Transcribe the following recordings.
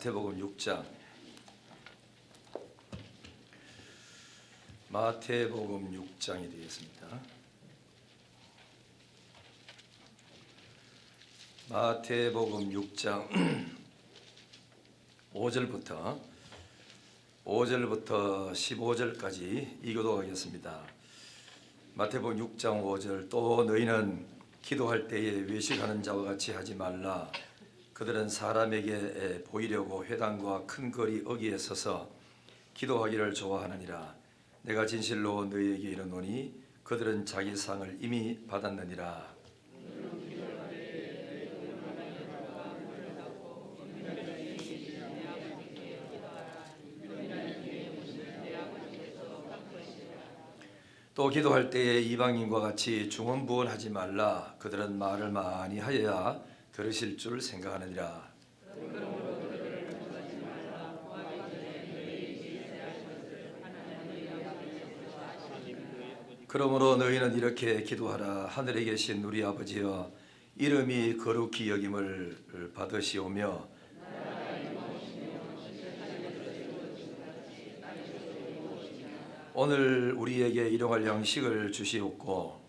마태복음 6장. 마태복음 6장이 되겠습니다. 마태복음 6장 5절부터 15절까지 이교도하겠습니다. 마태복음 6장 5절. 또 너희는 기도할 때에 외식하는 자와 같이 하지 말라. 그들은 사람에게 보이려고 회당과 큰 거리 어귀에 서서 기도하기를 좋아하느니라. 내가 진실로 너희에게 이르노니 그들은 자기 상을 이미 받았느니라. 또 기도할 때에 이방인과 같이 중언부언하지 말라. 그들은 말을 많이 하여야 들으실 줄 생각하느니라. 그러므로 너희는 이렇게 기도하라. 하늘에 계신 우리 아버지여, 이름이 거룩히 여김을 받으시오며 오늘 우리에게 일용할 양식을 주시옵고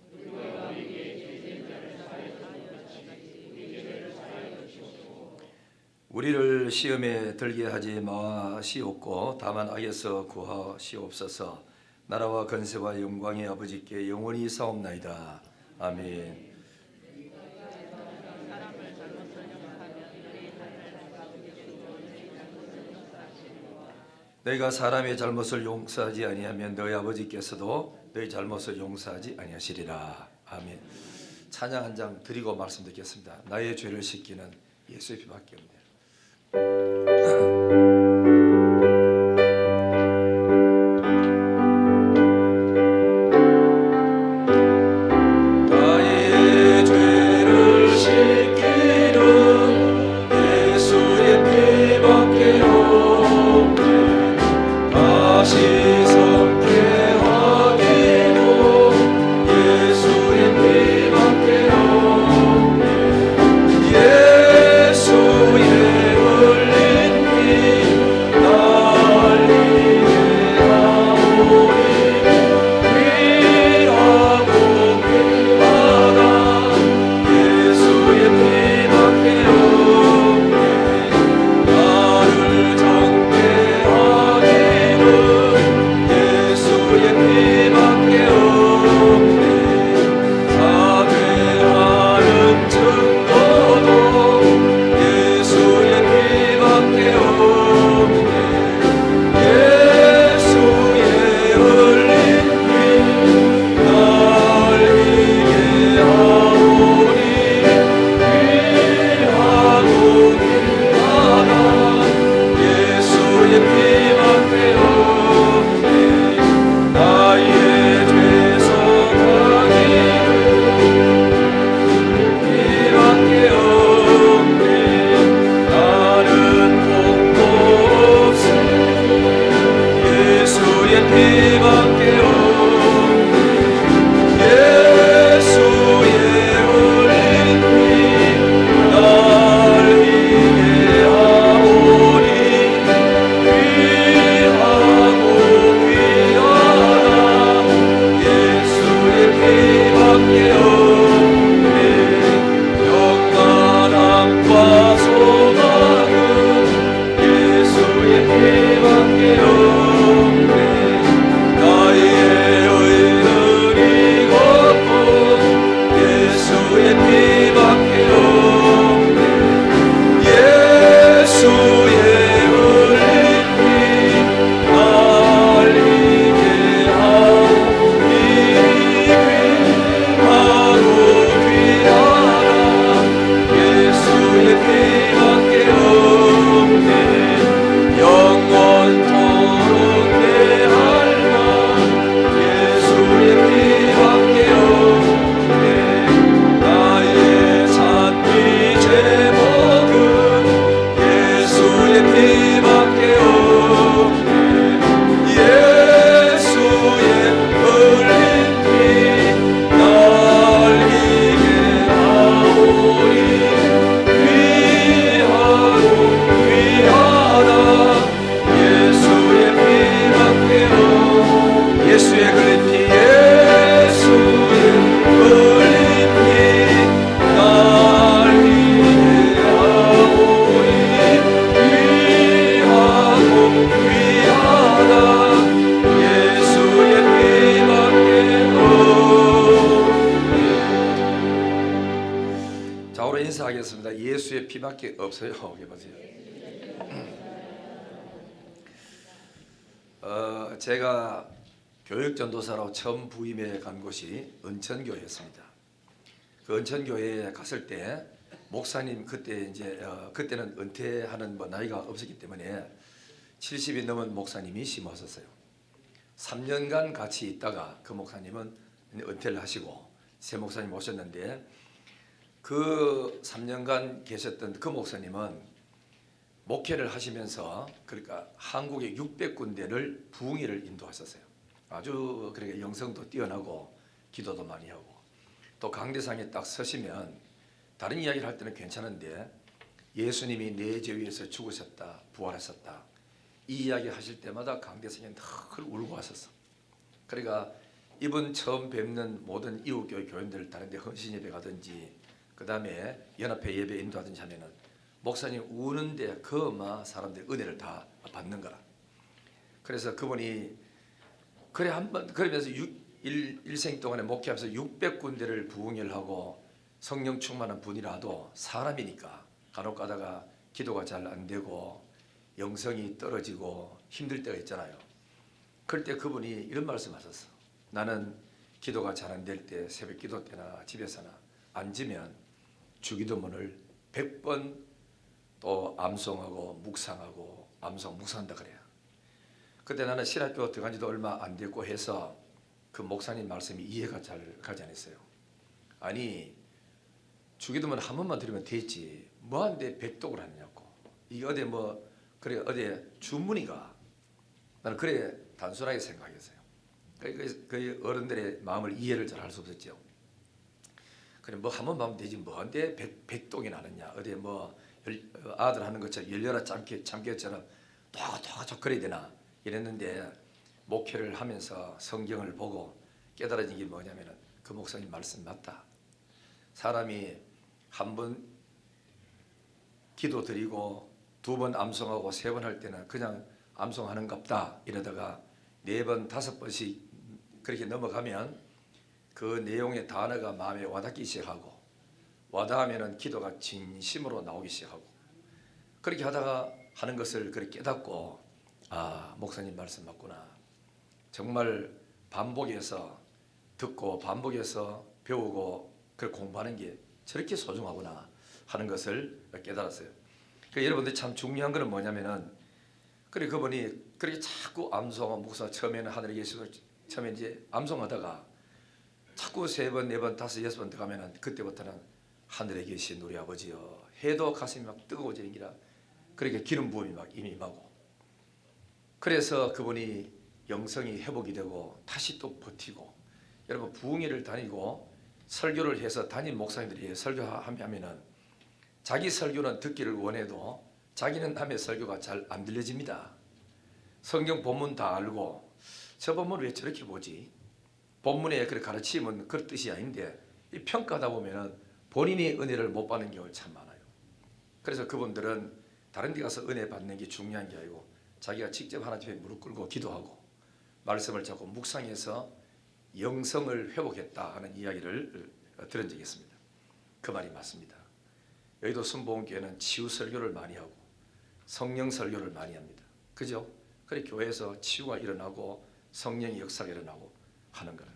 우리를 시험에 들게 하지 마시옵고 다만 악에서 구하시옵소서. 나라와 권세와 영광의 아버지께 영원히 사옵나이다. 아멘. 너희가 사람의 잘못을 용서하지 아니하면 너희 아버지께서도 너희 잘못을 용서하지 아니하시리라. 아멘. 찬양 한 장 드리고 말씀 듣겠습니다. 나의 죄를 씻기는 예수의 피밖에 없네요. 예수의 흘린 없어요. 여기 보세요. 제가 교육전도사로 처음 부임해 간 곳이 은천교회였습니다. 그 은천교회에 갔을 때 목사님 그때 그때는 은퇴하는 나이가 없었기 때문에 70이 넘은 목사님이 심었었어요. 3년간 같이 있다가 그 목사님은 은퇴를 하시고 새 목사님 오셨는데 그 3년간 계셨던 그 목사님은 목회를 하시면서 그러니까 한국의 600군데를 부흥회를 인도하셨어요. 아주 그러니까 영성도 뛰어나고 기도도 많이 하고 또 강대상에 딱 서시면 다른 이야기를 할 때는 괜찮은데 예수님이 내 죄 위에서 죽으셨다 부활하셨다 이 이야기 하실 때마다 강대상에 늘 울고 하셨어. 그러니까 이분 처음 뵙는 모든 이웃교회 교인들 다른 데 헌신 예배 가든지 그 다음에 연합회 예배 인도하든지 하면은 목사님 우는데 사람들이 은혜를 다 받는 거라. 그래서 그분이 그래 한번 그러면서 일생 동안에 목회하면서 600군데를 부흥회를 하고 성령 충만한 분이라도 사람이니까 간혹 가다가 기도가 잘 안 되고 영성이 떨어지고 힘들 때가 있잖아요. 그럴 때 그분이 이런 말씀하셨어. 나는 기도가 잘 안 될 때 새벽 기도 때나 집에서나 앉으면 주기도문을 100번 또 암송하고 묵상하고 묵상한다 그래요. 그때 나는 신학교 들어간 지도 얼마 안 됐고 해서 그 목사님 말씀이 이해가 잘 가지 않았어요. 아니 주기도문 한 번만 들으면 되지 뭐한데 100독을 하느냐고. 이게 어디 그래 어디 주문이가 나는 그래 단순하게 생각했어요. 그 어른들의 마음을 이해를 잘 할 수 없었죠. 그래 한 번 하면 되지 뭐한데 100독이나 하느냐. 어디 아들 하는 것처럼 열려라 참깨처럼 톡톡톡 그래야 되나 이랬는데 목회를 하면서 성경을 보고 깨달아진 게 뭐냐면은 그 목사님 말씀 맞다. 사람이 한 번 기도 드리고 2번 암송하고 3번 할 때는 그냥 암송하는갑다 이러다가 4번 5번씩 그렇게 넘어가면 그 내용의 단어가 마음에 와닿기 시작하고 와닿으면은 기도가 진심으로 나오기 시작하고 그렇게 하다가 하는 것을 그렇게 깨닫고 목사님 말씀 맞구나. 정말 반복해서 듣고 반복해서 배우고 그걸 공부하는 게 저렇게 소중하구나 하는 것을 깨달았어요. 그러니까 여러분들 참 중요한 것은 뭐냐면은 그래 그분이 그렇게 자꾸 암송하고 목사 처음에는 하늘에 계시고 처음에 이제 암송하다가 자꾸 3번, 4번, 5, 6번 들어가면은 그때부터는 하늘에 계신 우리 아버지여 해도 가슴이 막 뜨거워지는 기라 그렇게 기름 부음이 막 임하고 그래서 그분이 영성이 회복이 되고 다시 또 버티고 여러분 부흥회를 다니고 설교를 해서 담임 목사님들이 설교하면은 자기 설교는 듣기를 원해도 자기는 남의 설교가 잘 안 들려집니다. 성경 본문 다 알고 저 본문 왜 저렇게 보지? 본문에 그렇게 가르치면 그 뜻이 아닌데 이 평가하다 보면은 본인이 은혜를 못 받는 경우가 참 많아요. 그래서 그분들은 다른 데 가서 은혜 받는 게 중요한 게 아니고 자기가 직접 하나님 앞에 무릎 꿇고 기도하고 말씀을 자꾸 묵상해서 영성을 회복했다 하는 이야기를 들은 적이 있습니다. 그 말이 맞습니다. 여의도 순복음교회는 치유 설교를 많이 하고 성령 설교를 많이 합니다. 그죠? 그래 교회에서 치유가 일어나고 성령의 역사가 일어나고 하는 거라.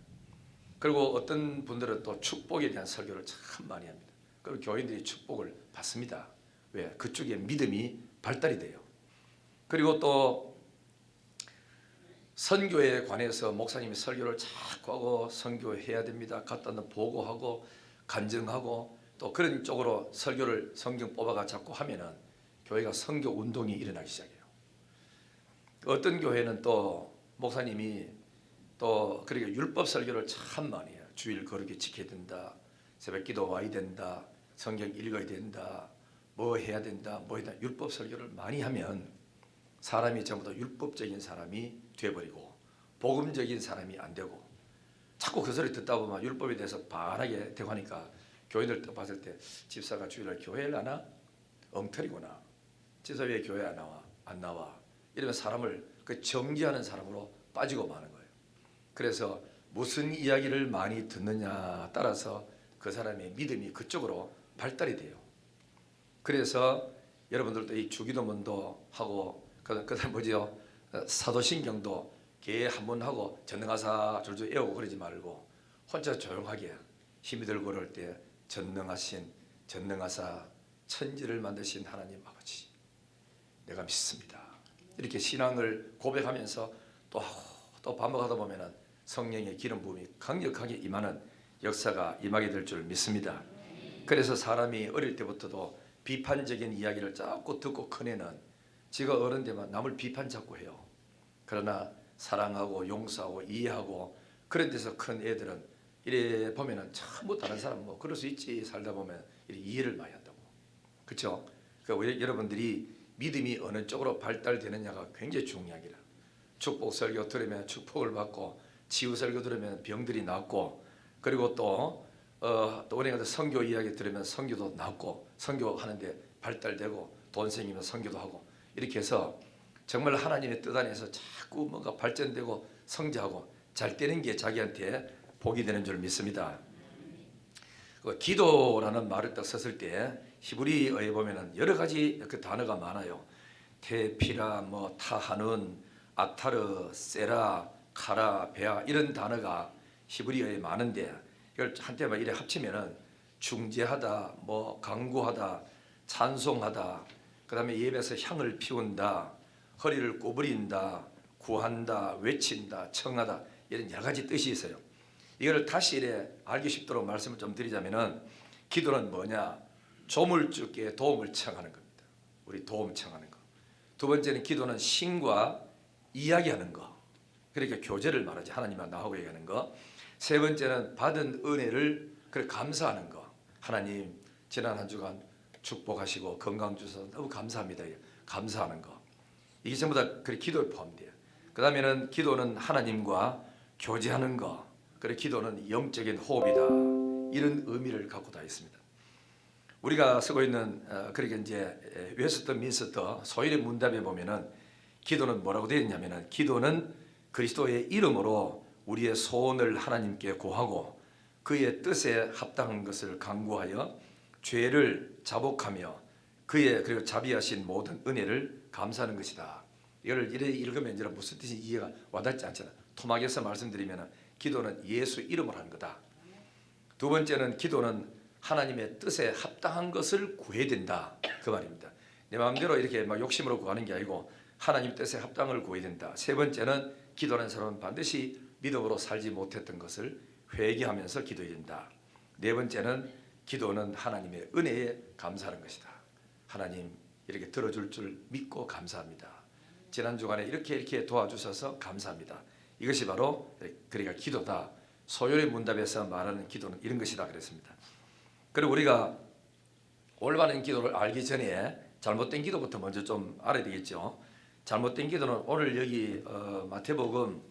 그리고 어떤 분들은 또 축복에 대한 설교를 참 많이 합니다. 그리고 교인들이 축복을 받습니다. 왜? 그쪽에 믿음이 발달이 돼요. 그리고 또 선교에 관해서 목사님이 설교를 자꾸 하고 선교해야 됩니다. 갖다 보고하고 간증하고 또 그런 쪽으로 설교를 성경 뽑아가 자꾸 하면은 교회가 선교 운동이 일어나기 시작해요. 어떤 교회는 또 목사님이 또 그러니까 율법 설교를 참 많이 해요. 주일 거룩히 지켜야 된다. 새벽 기도 와야 된다. 성경 읽어야 된다. 뭐 해야 된다. 뭐 해야 된다. 율법 설교를 많이 하면 사람이 전부 다 율법적인 사람이 돼버리고 복음적인 사람이 안 되고 자꾸 그 소리 듣다 보면 율법에 대해서 반하게 되고 하니까 교인들 또 봤을 때 집사가 주일날 교회를 안 와? 엉터리구나. 집사 왜 교회 안 나와? 이러면 사람을 그 정죄하는 사람으로 빠지고 마는 거예요. 그래서 무슨 이야기를 많이 듣느냐 따라서 그 사람의 믿음이 그쪽으로 발달이 돼요. 그래서 여러분들도 이 주기도문도 하고 그다음 뭐지요? 사도신경도 개 한 번 하고 전능하사 줄줄 외우고 그러지 말고 혼자 조용하게 힘이 들고 그럴 때 전능하신 전능하사 천지를 만드신 하나님 아버지 내가 믿습니다. 이렇게 신앙을 고백하면서 또 반복하다 보면은 성령의 기름 부음이 강력하게 임하는 역사가 임하게 될 줄 믿습니다. 그래서 사람이 어릴 때부터도 비판적인 이야기를 자꾸 듣고 큰 애는 지가 어른 되면 남을 비판 자꾸 해요. 그러나 사랑하고 용서하고 이해하고 그런 데서 큰 애들은 이래 보면은 전부 다른 사람 뭐 그럴 수 있지 살다 보면 이래 이해를 많이 한다고. 그렇죠? 그러니까 여러분들이 믿음이 어느 쪽으로 발달되느냐가 굉장히 중요하기라. 축복 설교 들으면 축복을 받고 치유 설교 들으면 병들이 낫고 그리고 또 우리가 선교 이야기 들으면 선교도 낫고 선교하는데 발달되고 돈 생기면 선교도 하고 이렇게 해서 정말 하나님의 뜻 안에서 자꾸 뭔가 발전되고 성장하고 잘 되는 게 자기한테 복이 되는 줄 믿습니다. 기도라는 말을 딱 썼을 때 히브리어에 보면은 여러 가지 그 단어가 많아요. 테피라, 뭐 타하눈, 아타르, 세라, 카라, 베아 이런 단어가 히브리어에 많은데 이걸 한때만 이래 합치면은 중재하다, 뭐 강구하다, 찬송하다, 그다음에 예배에서 향을 피운다, 허리를 구부린다, 구한다, 외친다, 청하다 이런 여러 가지 뜻이 있어요. 이걸 다시 이래 알기 쉽도록 말씀을 좀 드리자면은 기도는 뭐냐? 조물주께 도움을 청하는 겁니다. 우리 도움 청하는 거. 두 번째는 기도는 신과 이야기하는 거. 그러니까 교제를 말하지 하나님과 나하고 얘기하는 거. 세 번째는 받은 은혜를 감사하는 거. 하나님 지난 한 주간 축복하시고 건강 주셔서 너무 감사합니다. 감사하는 거. 이게 전부 다 기도에 포함돼요. 그 다음에는 기도는 하나님과 교제하는 거. 그리고 기도는 영적인 호흡이다. 이런 의미를 갖고 다 있습니다. 우리가 쓰고 있는 그러니까 이제 웨스트민스터 소일의 문답에 보면은 기도는 뭐라고 되어 있냐면은 기도는 그리스도의 이름으로 우리의 소원을 하나님께 고하고 그의 뜻에 합당한 것을 간구하여 죄를 자복하며 그의 그리고 자비하신 모든 은혜를 감사하는 것이다. 이걸 이래 읽으면 이제 무슨 뜻인지 이해가 와닿지 않잖아. 토막에서 말씀드리면 기도는 예수 이름으로 하는 거다. 두 번째는 기도는 하나님의 뜻에 합당한 것을 구해야 된다. 그 말입니다. 내 마음대로 이렇게 막 욕심으로 구하는 게 아니고 하나님 뜻에 합당을 구해야 된다. 세 번째는 기도하는 사람은 반드시 믿음으로 살지 못했던 것을 회개하면서 기도해야 된다. 네 번째는 기도는 하나님의 은혜에 감사하는 것이다. 하나님 이렇게 들어줄 줄 믿고 감사합니다. 지난 주간에 이렇게 도와주셔서 감사합니다. 이것이 바로 그러니까 기도다. 소요의 문답에서 말하는 기도는 이런 것이다 그랬습니다. 그리고 우리가 올바른 기도를 알기 전에 잘못된 기도부터 먼저 좀 알아야 되겠죠. 잘못된 기도는 오늘 여기 마태복음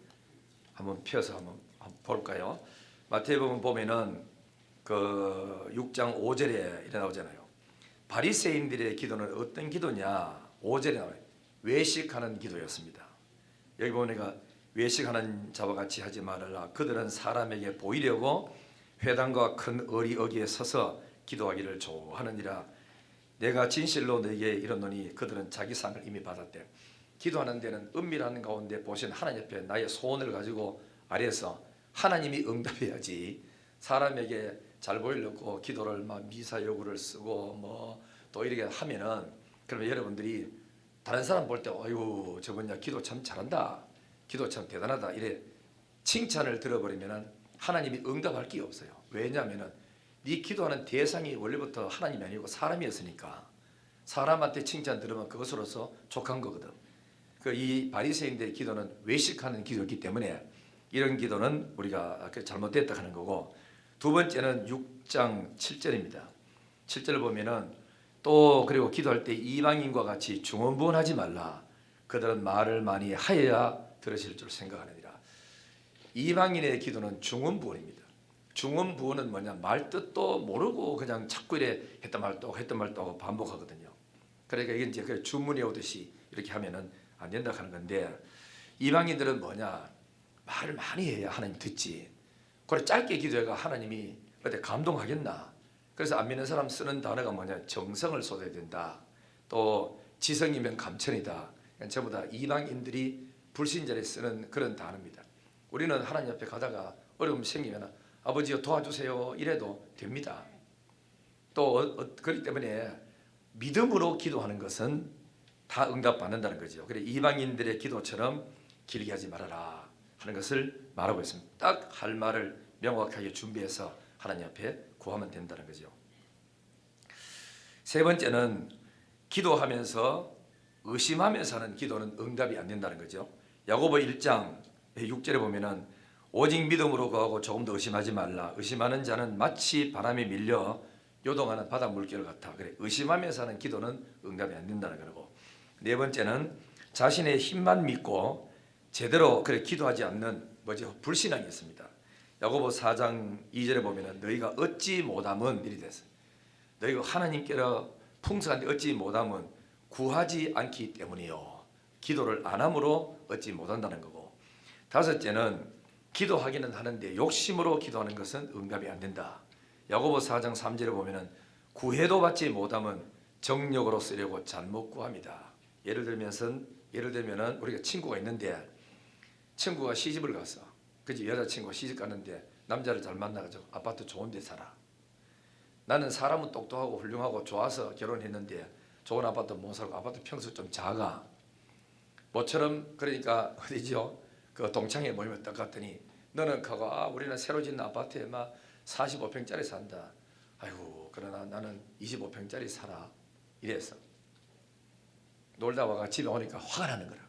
한번 펴서 한번 볼까요? 마태복음 보면은 그 6장 5절에 이래 나오잖아요. 바리새인들의 기도는 어떤 기도냐? 5절에 나와요. 외식하는 기도였습니다. 여기 보니까 외식하는 자와 같이 하지 말아라. 그들은 사람에게 보이려고 회당과 큰 어리어기에 서서 기도하기를 좋아하느니라. 내가 진실로 너에게 이르노니 그들은 자기 상을 이미 받았대. 기도하는 데는 은밀한 가운데 보신 하나님 옆에 나의 소원을 가지고 아래서 하나님이 응답해야지. 사람에게 잘 보이려고 기도를 막 미사 여구를 쓰고 뭐 또 이렇게 하면은 그러면 여러분들이 다른 사람 볼 때 아이고 저분야 기도 참 잘한다. 기도 참 대단하다. 이래 칭찬을 들어버리면은 하나님이 응답할 게 없어요. 왜냐하면은 네 기도하는 대상이 원래부터 하나님이 아니고 사람이었으니까 사람한테 칭찬 들으면 그것으로서 족한 거거든. 이 바리새인들의 기도는 외식하는 기도이기 때문에 이런 기도는 우리가 잘못됐다 하는 거고, 두 번째는 6장 7절입니다. 7절을 보면은 또 그리고 기도할 때 이방인과 같이 중언부언하지 말라. 그들은 말을 많이 하여야 들으실 줄 생각하느니라. 이방인의 기도는 중언부언입니다. 중언부언은 뭐냐? 말 뜻도 모르고 그냥 자꾸 이래 했던 말 또 하고 반복하거든요. 그러니까 이게 이제 주문이 오듯이 이렇게 하면은 안 된다 하는 건데, 이방인들은 뭐냐? 말을 많이 해야 하나님 듣지. 그래 짧게 기도해가 하나님이 어때 감동하겠나? 그래서 안 믿는 사람 쓰는 단어가 뭐냐? 정성을 쏟아야 된다. 또 지성이면 감천이다. 그러니까 전부 다 이방인들이 불신자를 쓰는 그런 단어입니다. 우리는 하나님 앞에 가다가 어려움 생기면 아버지여 도와주세요 이래도 됩니다. 또 그렇기 때문에 믿음으로 기도하는 것은 다 응답받는다는 거죠. 그래 이방인들의 기도처럼 길게 하지 말아라 하는 것을 말하고 있습니다. 딱 할 말을 명확하게 준비해서 하나님 앞에 구하면 된다는 거죠. 세 번째는 기도하면서 의심하면서 하는 기도는 응답이 안 된다는 거죠. 야고보 1장 6절에 보면은 오직 믿음으로 구하고 조금 더 의심하지 말라. 의심하는 자는 마치 바람에 밀려 요동하는 바다 물결 같아. 그래 의심하면서 하는 기도는 응답이 안 된다는 거고. 네 번째는 자신의 힘만 믿고 제대로 그래 기도하지 않는 불신앙이 있습니다. 야고보 4장 2절에 보면은 너희가 얻지 못함은 이리 됐어. 너희가 하나님께로 풍성한데 얻지 못함은 구하지 않기 때문이요. 기도를 안 함으로 얻지 못한다는 거고. 다섯째는 기도하기는 하는데 욕심으로 기도하는 것은 응답이 안 된다. 야고보 4장 3절에 보면은 구해도 받지 못함은 정력으로 쓰려고 잘못 구합니다. 예를 들면은 우리가 친구가 있는데 친구가 시집을 갔어. 그지 여자친구가 시집 갔는데 남자를 잘 만나가지고 아파트 좋은 데 살아. 나는 사람은 똑똑하고 훌륭하고 좋아서 결혼했는데 좋은 아파트 못 살고 아파트 평수 좀 작아. 모처럼 그러니까 어디죠? 그 동창회 모임에 딱 갔더니 너는 가고 우리는 새로 짓는 아파트에 막 45평짜리 산다. 아이고 그러나 나는 25평짜리 살아. 이랬어. 놀다 와가 집에 오니까 화가 나는 거라.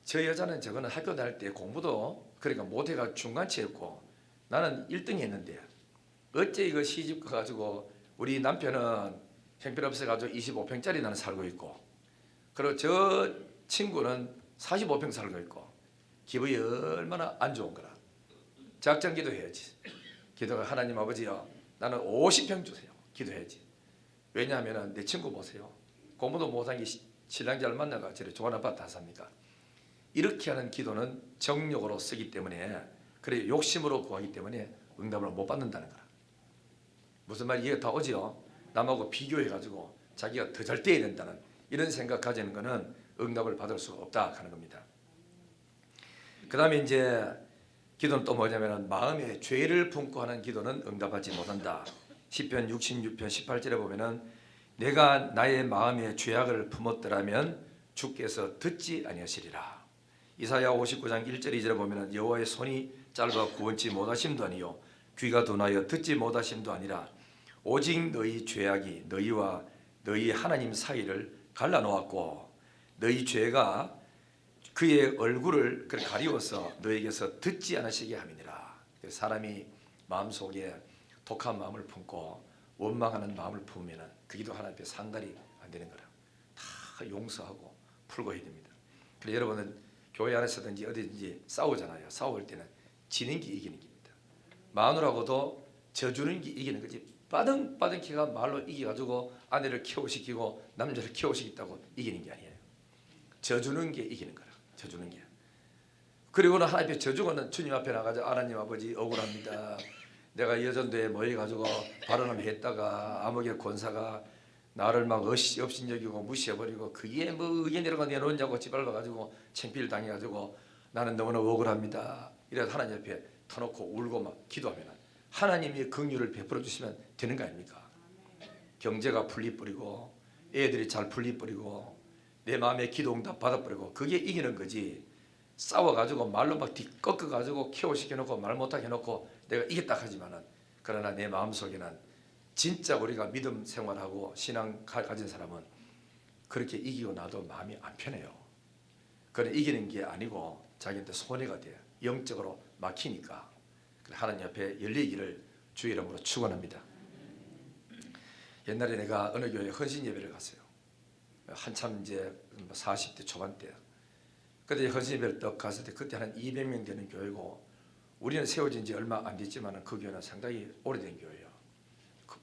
저 여자는 저거는 학교 다닐 때 공부도 그러니까 못해가 중간치 했고 나는 1등 했는데 어째 이거 시집 가가지고 우리 남편은 형편없어 가지고 25평짜리 나는 살고 있고 그리고 저 친구는 45평 살고 있고 기분이 얼마나 안 좋은 거라. 작정 기도해야지. 기도가 하나님 아버지요 나는 50평 주세요. 기도해야지. 왜냐하면 내 친구 보세요. 공부도 못한 게 신랑 잘 만나가 저래 좋은 아파트 다 삽니까? 이렇게 하는 기도는 정욕으로 쓰기 때문에 그래 욕심으로 구하기 때문에 응답을 못 받는다는 거라. 무슨 말이 이해가 다 오지요? 남하고 비교해가지고 자기가 더 잘 돼야 된다는 이런 생각 가지는 것은 응답을 받을 수 없다 하는 겁니다. 그 다음에 이제 기도는 또 뭐냐면 마음에 죄를 품고 하는 기도는 응답하지 못한다. 시편 66편 18절에 보면은 내가 나의 마음에 죄악을 품었더라면 주께서 듣지 아니하시리라. 이사야 59장 1절 2절에 보면은 여호와의 손이 짧아 구원치 못하심도 아니요 귀가 둔하여 듣지 못하심도 아니라 오직 너희 죄악이 너희와 너희 하나님 사이를 갈라놓았고 너희 죄가 그의 얼굴을 가리워서 너에게서 듣지 않으시게 함이니라. 사람이 마음속에 독한 마음을 품고 원망하는 마음을 품으면 그 기도 하나님 앞에 상달이 안 되는 거라. 다 용서하고 풀고 해야 됩니다. 그래서 여러분은 교회 안에서든지 어디든지 싸우잖아요. 싸울 때는 지는 게 이기는 겁니다. 마누라고도 져주는 게 이기는 거지. 빠등빠등 키가 말로 이겨가지고 아내를 키워시키고 남자를 키워시켰다고 이기는 게 아니에요. 져주는 게 이기는 거라. 져주는 게. 그리고는 하나님 앞에 져주고는 주님 앞에 나가서 하나님 아버지 억울합니다. 내가 여전도에 모여가지고 발언을 했다가 아무개 권사가 나를 막 업신여기고 무시해버리고 그게 뭐 의견 내려가 내놓냐고 짓밟아가지고 창피를 당해가지고 나는 너무나 억울합니다. 이래서 하나님 앞에 터놓고 울고 막 기도하면 하나님이 긍휼을 베풀어 주시면 되는 거 아닙니까? 경제가 풀리버리고 애들이 잘 풀리버리고 내 마음에 기도 응답 받아버리고 그게 이기는 거지. 싸워가지고 말로 막 꺾어가지고 키워시켜놓고 말 못하게 해놓고 내가 이겼다 하지만은 그러나 내 마음속에는 진짜 우리가 믿음 생활하고 신앙 가진 사람은 그렇게 이기고 나도 마음이 안 편해요. 그래 이기는 게 아니고 자기한테 손해가 돼. 영적으로 막히니까. 하나님 앞에 열리기를 주의 이름으로 축원합니다. 옛날에 내가 어느 교회 헌신 예배를 갔어요. 한참 이제 40대 초반 때. 그때 헌신 예배를 딱 갔을 때 그때 한 200명 되는 교회고 우리는 세워진 지 얼마 안 됐지만 그 교회는 상당히 오래된 교회예요.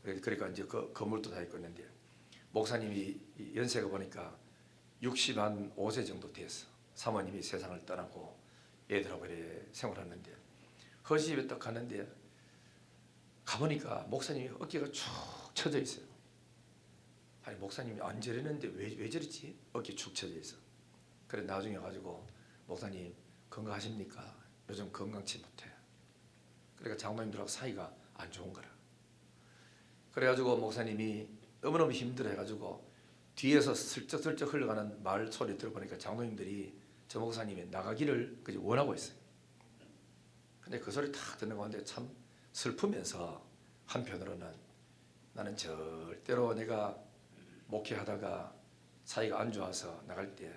그러니까 이제 그 건물도 다 있고 있는데 목사님이 연세가 보니까 65세 정도 됐어. 사모님이 세상을 떠나고 애들하고 이렇게 생활하는데 헌신집에 딱 갔는데 가보니까 목사님이 어깨가 쭉 처져 있어요. 아니 목사님이 안 저리는데 왜 저리지? 어깨 축 처져 있어. 그래 나중에 가지고 목사님 건강하십니까? 요즘 건강치 못해. 그러니까 장로님들하고 사이가 안 좋은 거라. 그래가지고 목사님이 너무너무 힘들어 해가지고 뒤에서 슬쩍슬쩍 흘러가는 말 소리 들어보니까 장로님들이 저 목사님이 나가기를 원하고 있어요. 근데 그 소리 딱 듣는 가운데 참 슬프면서 한편으로는 나는 절대로 내가 목회하다가 사이가 안 좋아서 나갈 때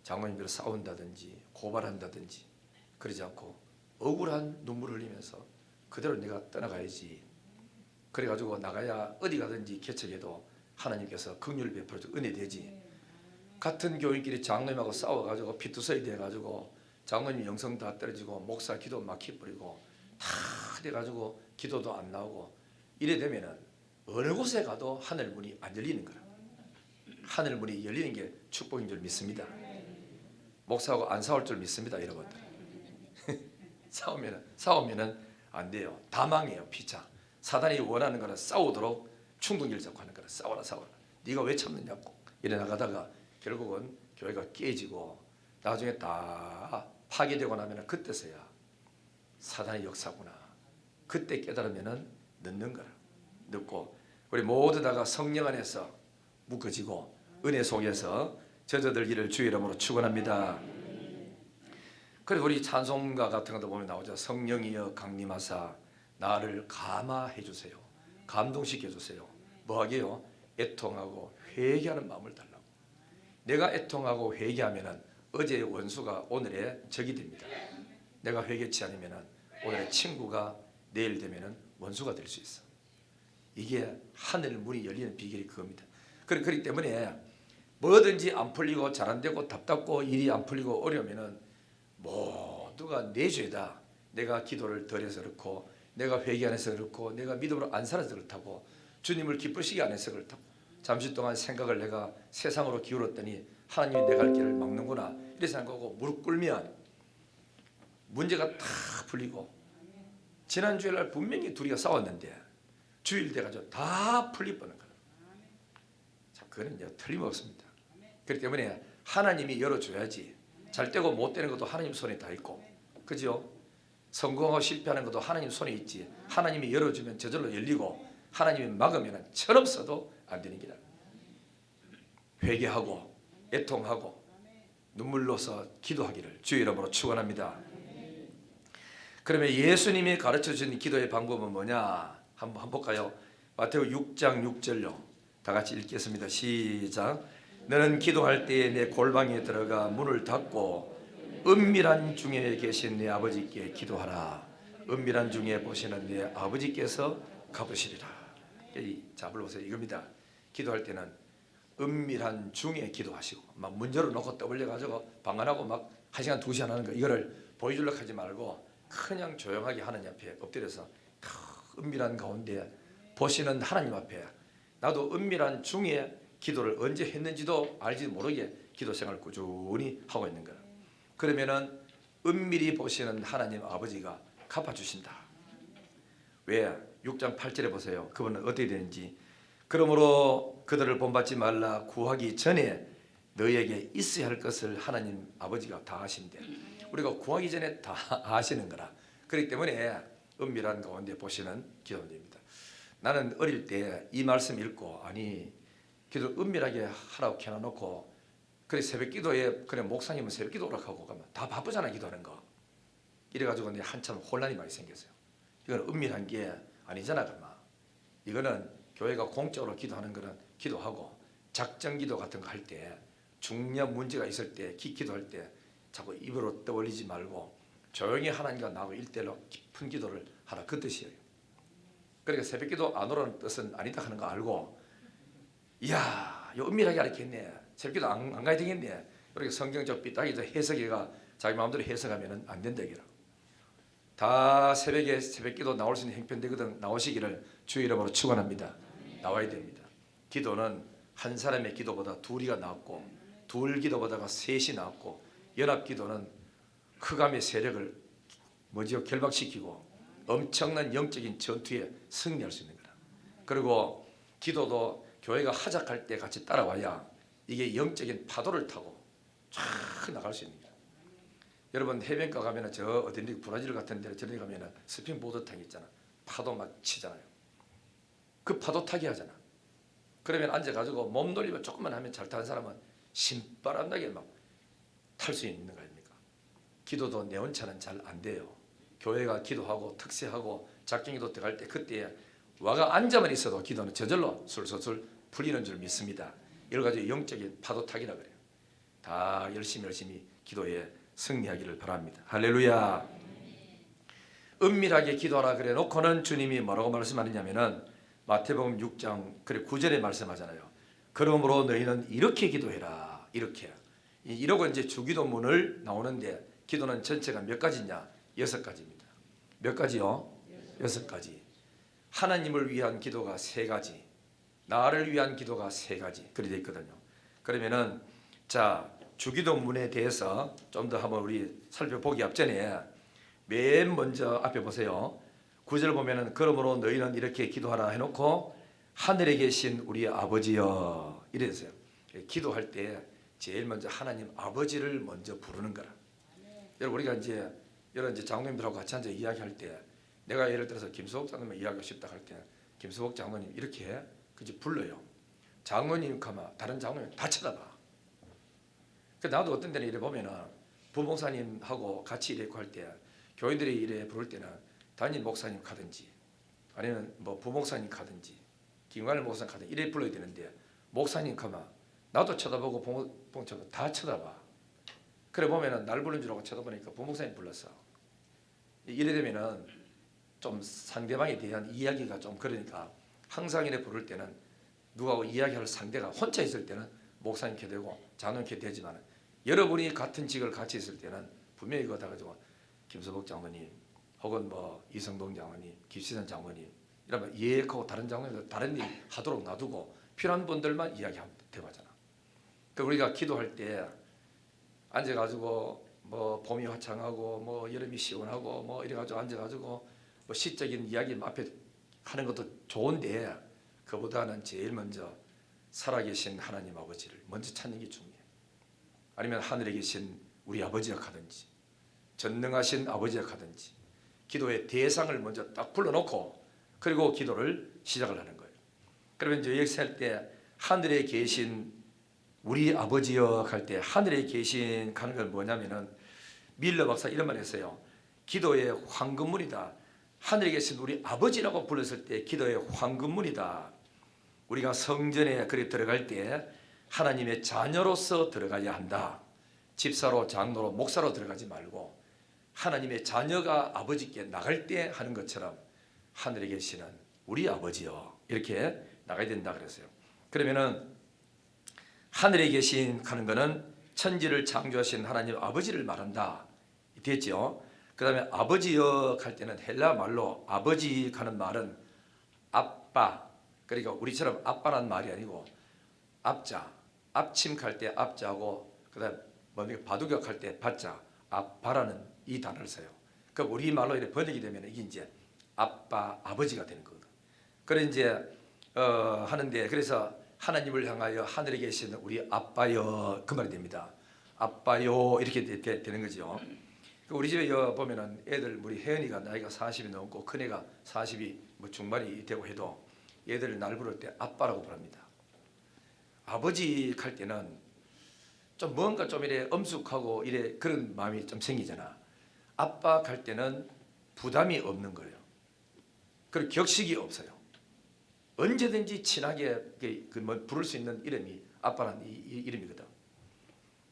장로님들 싸운다든지 고발한다든지 그러지 않고 억울한 눈물을 흘리면서 그대로 내가 떠나가야지. 그래가지고 나가야 어디 가든지 개척해도 하나님께서 긍휼을 베풀어 은혜 되지. 같은 교인끼리 장로님하고 싸워가지고 피투성이 돼가지고 장로님 영성 다 떨어지고 목사 기도 막혀버리고 다 돼가지고 기도도 안 나오고 이래 되면은 어느 곳에 가도 하늘 문이 안 열리는 거야. 하늘 문이 열리는 게 축복인 줄 믿습니다. 목사하고 안 싸울 줄 믿습니다, 여러분들. 싸우면은 안 돼요. 다 망해요, 피차. 사단이 원하는 거는 싸우도록 충동기를 잡고 하는 거라. 싸워라. 네가 왜 참느냐고 이래 나가다가 결국은 교회가 깨지고 나중에 다 파괴되고 나면 그때서야 사단의 역사구나. 그때 깨달으면 늦는 거라. 늦고 우리 모두 다가 성령 안에서 묶어지고 은혜 속에서 젖어들기를 주의 이름으로 축원합니다. 그래서 우리 찬송가 같은 것도 보면 나오죠. 성령이여 강림하사 나를 감화해 주세요. 감동시켜 주세요. 뭐하게요? 애통하고 회개하는 마음을 달라고. 내가 애통하고 회개하면은 어제의 원수가 오늘의 적이 됩니다. 내가 회개치 않으면은 오늘의 친구가 내일 되면은 원수가 될 수 있어. 이게 하늘 문이 열리는 비결이 그겁니다. 그렇기 때문에 뭐든지 안 풀리고 잘 안 되고 답답고 일이 안 풀리고 어려우면은 모두가 내 죄다. 내가 기도를 덜 해서 그렇고 내가 회개 안 해서 그렇고 내가 믿음으로 안 살아서 그렇다고 주님을 기쁘시게 안 해서 그렇다고 잠시 동안 생각을 내가 세상으로 기울었더니 하나님이 내 갈 길을 막는구나 이렇게 생각하고 무릎 꿇으면 문제가 다 풀리고 지난 주일날 분명히 둘이가 싸웠는데 주일 돼가지고 다 풀리버는 거예요. 자, 그거는 이제 틀림없습니다. 그렇기 때문에 하나님이 열어줘야지. 잘 되고 못 되는 것도 하나님 손에 다 있고, 그죠? 성공하고 실패하는 것도 하나님 손에 있지. 하나님이 열어주면 저절로 열리고 하나님이 막으면 철없어도 안 되는 기라. 회개하고 애통하고 눈물로서 기도하기를 주의 이름으로 축원합니다. 그러면 예수님이 가르쳐준 기도의 방법은 뭐냐? 한번 볼까요? 마태오 6장 6절로 다 같이 읽겠습니다. 시작. 너는 기도할 때에 내 골방에 들어가 문을 닫고 은밀한 중에 계신 내 아버지께 기도하라. 은밀한 중에 보시는 내 아버지께서 갚으시리라. 자, 불러보세요. 이겁니다. 기도할 때는 은밀한 중에 기도하시고 막 문 열어놓고 떠벌려가지고 방언하고 막 1시간 2시간 하는 거 이거를 보여주려고 하지 말고 그냥 조용하게 하나님 앞에 엎드려서 은밀한 가운데 보시는 하나님 앞에 나도 은밀한 중에 기도를 언제 했는지도 알지도 모르게 기도 생활을 꾸준히 하고 있는 거야. 그러면은 은밀히 보시는 하나님 아버지가 갚아주신다. 왜? 6장 8절에 보세요. 그분은 어떻게 되는지. 그러므로 그들을 본받지 말라. 구하기 전에 너희에게 있어야 할 것을 하나님 아버지가 다 하신대. 우리가 구하기 전에 다 아시는 거라. 그렇기 때문에 은밀한 가운데 보시는 기도입니다. 나는 어릴 때 이 말씀 읽고 아니 기도 은밀하게 하라고 켜놔놓고 그래 새벽 기도에 그래 목사님은 새벽 기도 오라고 하고 가면 다 바쁘잖아 기도하는 거. 이래가지고 내 한참 혼란이 많이 생겼어요. 이건 은밀한 게 아니잖아 그만. 이거는 교회가 공적으로 기도하는 거는 기도하고 작정 기도 같은 거 할 때 중요한 문제가 있을 때 기도할 때 자꾸 입으로 떠올리지 말고 조용히 하나님과 나하고 일대일로 깊은 기도를 하라 그 뜻이에요. 그러니까 새벽 기도 안 오라는 뜻은 아니다 하는 거 알고 이야 요 은밀하게 알겠네. 새벽 기도 안 가야 되겠네. 이렇게 성경적 삐딱이도 해석해가 자기 마음대로 해석하면 안 된다 이거라. 다 새벽에 새벽 기도 나올 수 있는 형편되거든 나오시기를 주의 이름으로 축원합니다. 나와야 됩니다. 기도는 한 사람의 기도보다 둘이가 낫고 둘 기도보다가 셋이 낫고 연합 기도는 흑암의 세력을 결박시키고 엄청난 영적인 전투에 승리할 수 있는 거다. 그리고 기도도 교회가 하작할 때 같이 따라와야 이게 영적인 파도를 타고 쫙 나갈 수 있는 거예요. 여러분 해변가 가면은 저 어딘지 브라질 같은 데 저런 데 가면은 스핀보드탕 있잖아. 파도 막 치잖아요. 그 파도 타기 하잖아. 그러면 앉아가지고 몸놀이만 조금만 하면 잘 타는 사람은 신바람나게 막 탈 수 있는 거 아닙니까? 기도도 내원차는 잘 안 돼요. 교회가 기도하고 특세하고 작경기도 들어갈 때 그때 와가 앉아만 있어도 기도는 저절로 술술술 풀리는 줄 믿습니다. 여러 가지 영적인 파도 타기라 그래요. 다 열심히 기도에 승리하기를 바랍니다. 할렐루야. 은밀하게 기도하라 그래 놓고는 주님이 뭐라고 말씀하느냐면은 마태복음 6장 그리고 9절에 말씀하잖아요. 그러므로 너희는 이렇게 기도해라. 이렇게. 이러고 이제 주기도문을 나오는데 기도는 전체가 몇 가지냐? 6가지입니다. 몇 가지요? 6가지. 하나님을 위한 기도가 3가지. 나를 위한 기도가 3가지. 그렇게 되어 있거든요. 그러면은 자 주기도문에 대해서 좀 더 한번 우리 살펴보기 앞전에 맨 먼저 앞에 보세요. 9절 보면은 그러므로 너희는 이렇게 기도하라 해놓고 하늘에 계신 우리 아버지여 이랬어요. 기도할 때 제일 먼저 하나님 아버지를 먼저 부르는 거라. 여러분 우리가 이제 여러 이제 장로님들하고 같이 앉아 이야기할 때 내가 예를 들어서 김수복 장로님 이야기하고 싶다 할 때 김수복 장로님 이렇게 그지 불러요. 장로님 가마 다른 장로님 다 쳐다봐. 그 나도 어떤 때는 이래 보면은 부목사님하고 같이 이래 할 때 교인들이 이래 부를 때는 담임 목사님 가든지 아니면 뭐 부목사님 가든지 김관일 목사님 가든지 이래 불러야 되는데 목사님 가마 나도 쳐다보고 부목사님 다 쳐다봐. 그래 보면은 날 부른 줄 알고 쳐다보니까 부목사님 불렀어. 이래 되면은 좀 상대방에 대한 이야기가 좀 그러니까 항상 이래 부를 때는 누구하고 이야기할 상대가 혼자 있을 때는 목사님께 되고 장로님께 되지만 여러분이 같은 직을 같이 있을 때는 분명히 그거 다 가지고 김수복 장모님 혹은 뭐 이성동 장모님, 김시선 장모님 이러면 예하고 다른 장모님들 다른 일 하도록 놔두고 필요한 분들만 이야기하면 되잖아. 그 우리가 기도할 때 앉아가지고 뭐 봄이 화창하고 뭐 여름이 시원하고 뭐 이래가지고 앉아가지고 뭐 시적인 이야기 앞에 하는 것도 좋은데 그보다는 제일 먼저 살아계신 하나님 아버지를 먼저 찾는 게 중요해요. 아니면 하늘에 계신 우리 아버지가 가든지 전능하신 아버지가 가든지 기도의 대상을 먼저 딱 불러놓고 그리고 기도를 시작을 하는 거예요. 그러면 이제 여기서 할 때 하늘에 계신 우리 아버지여 할 때 하늘에 계신 가는 건 뭐냐면은 밀러 박사 이런 말 했어요. 기도의 황금문이다. 하늘에 계신 우리 아버지라고 불렀을 때 기도의 황금문이다. 우리가 성전에 그리 들어갈 때 하나님의 자녀로서 들어가야 한다. 집사로 장로로 목사로 들어가지 말고 하나님의 자녀가 아버지께 나갈 때 하는 것처럼 하늘에 계시는 우리 아버지여 이렇게 나가야 된다 그랬어요. 그러면은 하늘에 계신 하는 것은 천지를 창조하신 하나님 아버지를 말한다. 됐죠? 그 다음에 아버지여 할 때는 헬라 말로 아버지 하는 말은 아빠 그러니까 우리처럼 아빠란 말이 아니고 앞자 앞침할 때 앞자고 그 다음에 바둑역할 때 바자 아빠라는 이 단어를 써요. 그럼 우리 말로 이렇게 번역이 되면 이게 이제 아빠 아버지가 되는 거거든. 그래 이제 하는데 그래서 하나님을 향하여 하늘에 계신 우리 아빠여 그 말이 됩니다. 아빠요 이렇게 되는 거죠. 우리 집에 보면은 애들 우리 혜연이가 나이가 40이 넘고 큰애가 40이 뭐 중반이 되고 해도 애들 날 부를 때 아빠라고 부릅니다. 아버지 할 때는 좀 뭔가 좀 이래 엄숙하고 이래 그런 마음이 좀 생기잖아. 아빠 할 때는 부담이 없는 거예요. 그리고 격식이 없어요. 언제든지 친하게 부를 수 있는 이름이 아빠라는 이름이거든.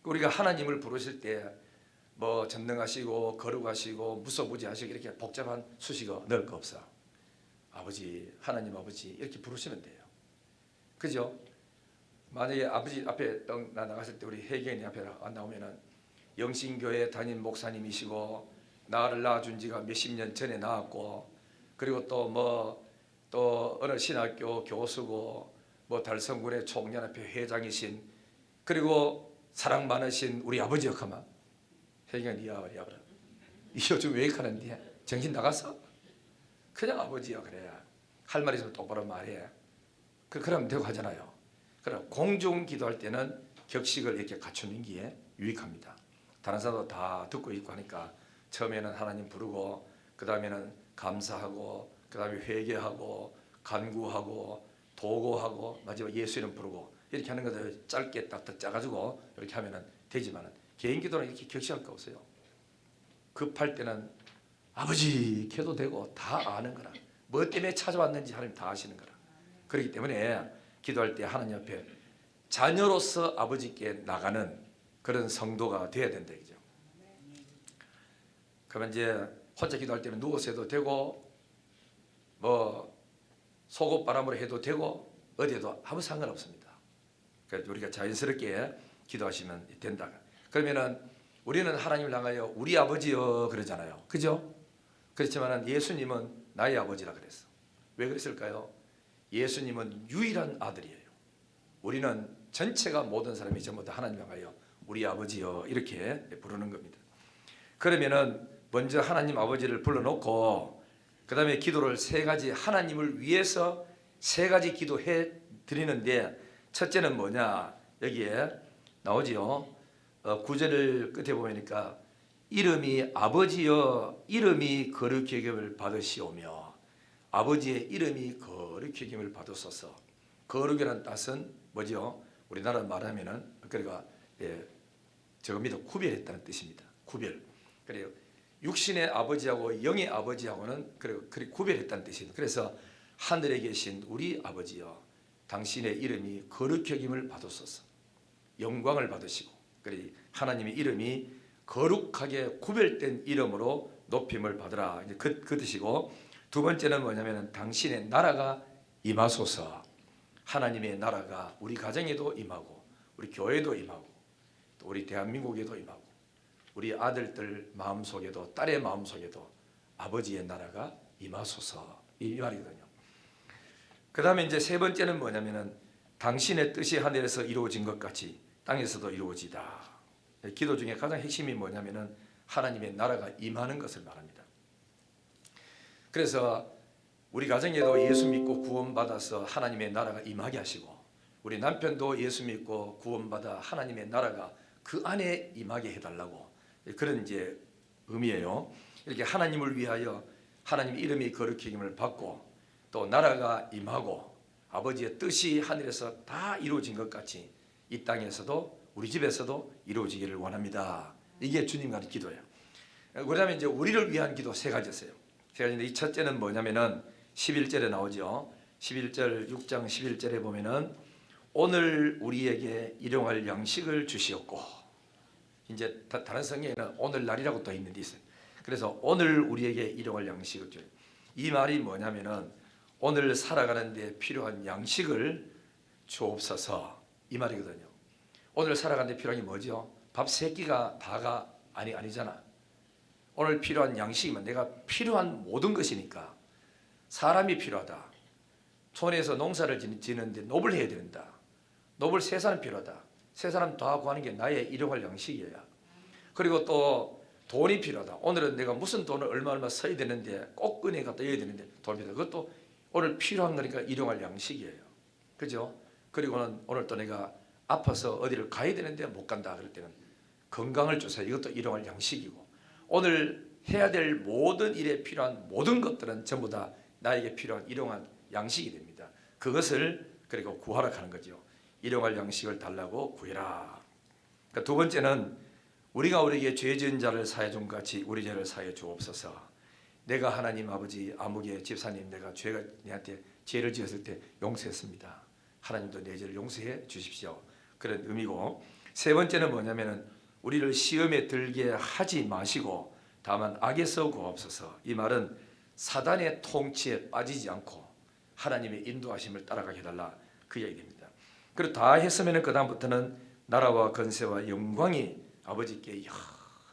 우리가 하나님을 부르실 때 뭐 전능하시고 거룩하시고 무소부지하시고 이렇게 복잡한 수식어 넣을 거 없어. 아버지, 하나님 아버지 이렇게 부르시면 돼요. 그죠? 만약에 아버지 앞에 나갔을 때 우리 혜경이 앞에 나오면은 영신교회 담임 목사님이시고 나를 낳아준 지가 몇십 년 전에 낳았고 그리고 또 어느 신학교 교수고 뭐 달성군의 총연합회 회장이신 그리고 사랑 많으신 우리 아버지 역하마 혜경이 이야기하라. 이 요즘 왜 이렇게 하는데 정신 나갔어? 그냥 아버지야 그래. 할 말 있으면 똑바로 말해. 그러면 되고 하잖아요. 그럼 공중 기도할 때는 격식을 이렇게 갖추는 게 유익합니다. 다른 사람도 다 듣고 있고 하니까 처음에는 하나님 부르고 그 다음에는 감사하고 그 다음에 회개하고 간구하고 도고하고 마지막 예수 이름 부르고 이렇게 하는 것을 짧게 딱딱 짜가지고 이렇게 하면은 되지만은 개인 기도는 이렇게 격식할 거 없어요. 급할 때는 아버지 이렇게 해도 되고 다 아는 거라. 뭐 때문에 찾아왔는지 하나님 다 아시는 거라. 그렇기 때문에 기도할 때 하나님 앞에 자녀로서 아버지께 나가는 그런 성도가 돼야 된다 이죠. 그러면 이제 혼자 기도할 때는 누워서 해도 되고 뭐 속옷바람으로 해도 되고 어디에도 아무 상관없습니다. 그래서 우리가 자연스럽게 기도하시면 된다. 그러면은 우리는 하나님을 향하여 우리 아버지여 그러잖아요. 그죠? 그렇지만 예수님은 나의 아버지라 그랬어. 왜 그랬을까요? 예수님은 유일한 아들이에요. 우리는 전체가 모든 사람이 전부 다 하나님 향하여 우리 아버지여 이렇게 부르는 겁니다. 그러면은 먼저 하나님 아버지를 불러놓고 그 다음에 기도를 세 가지 하나님을 위해서 세 가지 기도해 드리는데 첫째는 뭐냐 여기에 나오지요. 9절 끝에 보니까 이름이 아버지여 이름이 거룩히 여김을 받으시오며 아버지의 이름이 거룩히 여김을 받으소서. 거룩이라는 뜻은 뭐죠? 우리나라 말하면은 그러니까 저겁니다. 구별했다는 뜻입니다. 구별. 그래요. 육신의 아버지하고 영의 아버지하고는 그래 구별했다는 뜻입니다. 그래서 하늘에 계신 우리 아버지여 당신의 이름이 거룩히 여김을 받으소서. 영광을 받으시고 그래 하나님의 이름이 거룩하게 구별된 이름으로 높임을 받으라. 이제 그 뜻이고 두 번째는 뭐냐면은 당신의 나라가 임하소서. 하나님의 나라가 우리 가정에도 임하고 우리 교회도 임하고 또 우리 대한민국에도 임하고 우리 아들들 마음속에도 딸의 마음속에도 아버지의 나라가 임하소서 이 말이거든요. 그 다음에 이제 세 번째는 뭐냐면은 당신의 뜻이 하늘에서 이루어진 것 같이 땅에서도 이루어지다. 기도 중에 가장 핵심이 뭐냐면은 하나님의 나라가 임하는 것을 말합니다. 그래서 우리 가정에도 예수 믿고 구원받아서 하나님의 나라가 임하게 하시고 우리 남편도 예수 믿고 구원받아 하나님의 나라가 그 안에 임하게 해달라고 그런 이제 의미예요. 이렇게 하나님을 위하여 하나님의 이름이 거룩히 여김을 받고 또 나라가 임하고 아버지의 뜻이 하늘에서 다 이루어진 것 같이 이 땅에서도 우리 집에서도 이루어지기를 원합니다. 이게 주님과 하는 기도예요. 그다음에 이제 우리를 위한 기도 세 가지였어요. 세 가지인데 이 첫째는 뭐냐면은 11절에 나오죠. 11절 6장 11절에 보면은 오늘 우리에게 일용할 양식을 주시옵고 이제 다른 성경에는 오늘 날이라고 또 있는 데 있어요. 그래서 오늘 우리에게 일용할 양식을 줘요. 이 말이 뭐냐면은 오늘 살아가는 데 필요한 양식을 주옵소서 이 말이거든요. 오늘 살아가는 데 필요한 게 뭐죠? 밥 세 끼가 다가 아니잖아. 오늘 필요한 양식이면 내가 필요한 모든 것이니까 사람이 필요하다. 촌에서 농사를 지는데 노블 해야 된다. 노블 세 사람 필요하다. 세 사람 다 구하는 게 나의 일용할 양식이야. 그리고 또 돈이 필요하다. 오늘은 내가 무슨 돈을 얼마 써야 되는데 꼭 은행 갖다 넣어야 되는데 돈이 필요하다. 그것도 오늘 필요한 거니까 일용할 양식이에요. 그죠? 그리고는 오늘 또 내가 아파서 어디를 가야 되는데 못 간다. 그럴 때는 건강을 주세요. 이것도 일용할 양식이고 오늘 해야 될 모든 일에 필요한 모든 것들은 전부 다 나에게 필요한 일용할 양식이 됩니다. 그것을 그리고 구하라 하는 거죠. 일용할 양식을 달라고 구해라. 그러니까 두 번째는 우리가 우리에게 죄 지은 자를 사해 준 같이 우리 죄를 사해 주옵소서. 내가 하나님 아버지 아무개 집사님 내가 죄가 내한테 죄를 지었을 때 용서했습니다. 하나님도 내 죄를 용서해 주십시오. 그런 의미고 세 번째는 뭐냐면은 우리를 시험에 들게 하지 마시고 다만 악에서 구하옵소서. 이 말은 사단의 통치에 빠지지 않고 하나님의 인도하심을 따라가게 해달라 그 얘기입니다. 그리고 다 했으면 그 다음부터는 나라와 건세와 영광이 아버지께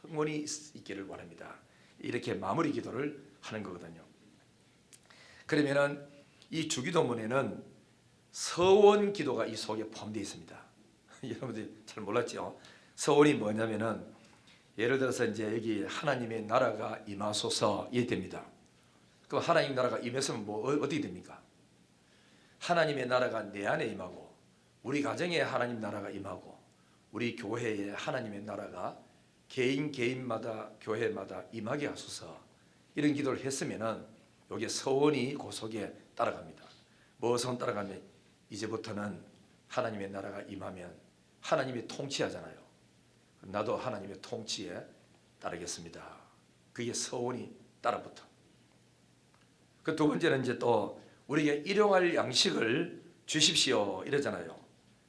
영원히 있기를 원합니다. 이렇게 마무리 기도를 하는 거거든요. 그러면은 이 주기도문에는 서원 기도가 이 속에 포함되어 있습니다. 여러분들이 잘 몰랐죠? 서원이 뭐냐면은 예를 들어서 이제 여기 하나님의 나라가 임하소서 이게 됩니다. 그럼 하나님 나라가 임했으면 뭐 어떻게 됩니까? 하나님의 나라가 내 안에 임하고 우리 가정에 하나님 나라가 임하고 우리 교회에 하나님의 나라가 개인마다 교회마다 임하게 하소서. 이런 기도를 했으면은 여기에 서원이 그 속에 따라갑니다. 무엇은 따라가면 이제부터는 하나님의 나라가 임하면 하나님이 통치하잖아요. 나도 하나님의 통치에 따르겠습니다. 그게 서원이 따라붙어. 그 두 번째는 이제 또 우리에게 일용할 양식을 주십시오 이러잖아요.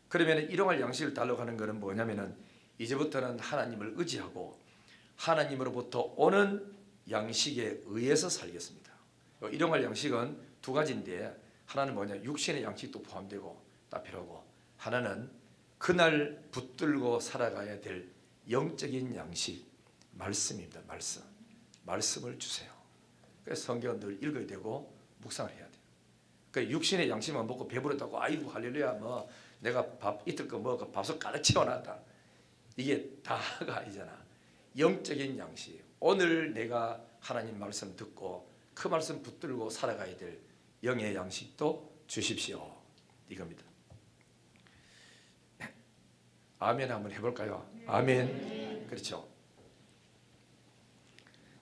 그러면 일용할 양식을 달라고 하는 것은 뭐냐면은 이제부터는 하나님을 의지하고 하나님으로부터 오는 양식에 의해서 살겠습니다. 일용할 양식은 두 가지인데 하나는 뭐냐, 육신의 양식도 포함되고 다 필요하고, 하나는 그날 붙들고 살아가야 될 영적인 양식, 말씀입니다. 말씀을 주세요. 그래서 성경은 늘 읽어야 되고 묵상을 해야 돼요. 그러니까 육신의 양식만 먹고 배부르다고 아이고 할렐루야 뭐 내가 밥 이틀 거 먹어 밥솥 가득 채워놨다, 이게 다가 아니잖아. 영적인 양식, 오늘 내가 하나님 말씀 듣고 그 말씀 붙들고 살아가야 될 영의 양식도 주십시오, 이겁니다. 아멘 한번 해볼까요? 아멘. 그렇죠.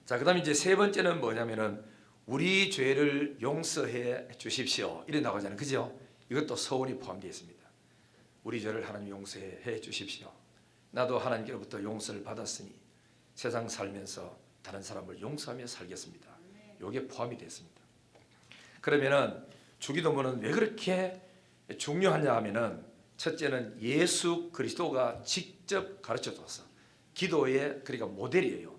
자, 그 다음에 이제 세 번째는 뭐냐면은 우리 죄를 용서해 주십시오 이래 나가잖아요. 그죠? 이것도 서원이 포함되어 있습니다. 우리 죄를 하나님 용서해 주십시오. 나도 하나님께로부터 용서를 받았으니 세상 살면서 다른 사람을 용서하며 살겠습니다. 이게 포함이 되어 있습니다. 그러면은 주기도문은 왜 그렇게 중요하냐 하면은 첫째는 예수 그리스도가 직접 가르쳐줘서 기도의 그러니까 모델이에요.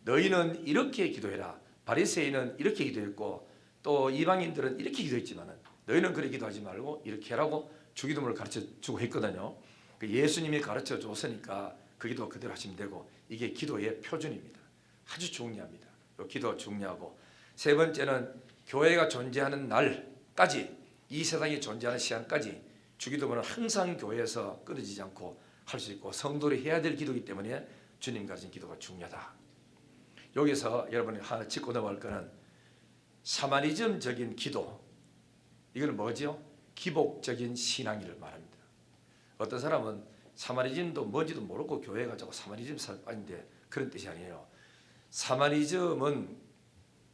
너희는 이렇게 기도해라. 바리새인은 이렇게 기도했고 또 이방인들은 이렇게 기도했지만은 너희는 그렇게 기도하지 말고 이렇게 하라고 주기도문을 가르쳐주고 했거든요. 예수님이 가르쳐줬으니까 그 기도 그대로 하시면 되고, 이게 기도의 표준입니다. 아주 중요합니다. 기도 중요하고, 세 번째는 교회가 존재하는 날까지, 이 세상이 존재하는 시간까지 주기도문은 항상 교회에서 끊어지지 않고 할 수 있고 성도들이 해야 될 기도이기 때문에 주님 가르친 기도가 중요하다. 여기서 여러분이 하나 짚고 넘어갈 거는 사마리즘적인 기도, 이건 뭐죠? 기복적인 신앙을 말합니다. 어떤 사람은 사마리즘도 뭔지도 모르고 교회 가자고 사마리즘 사람인데 그런 뜻이 아니에요. 사마리즘은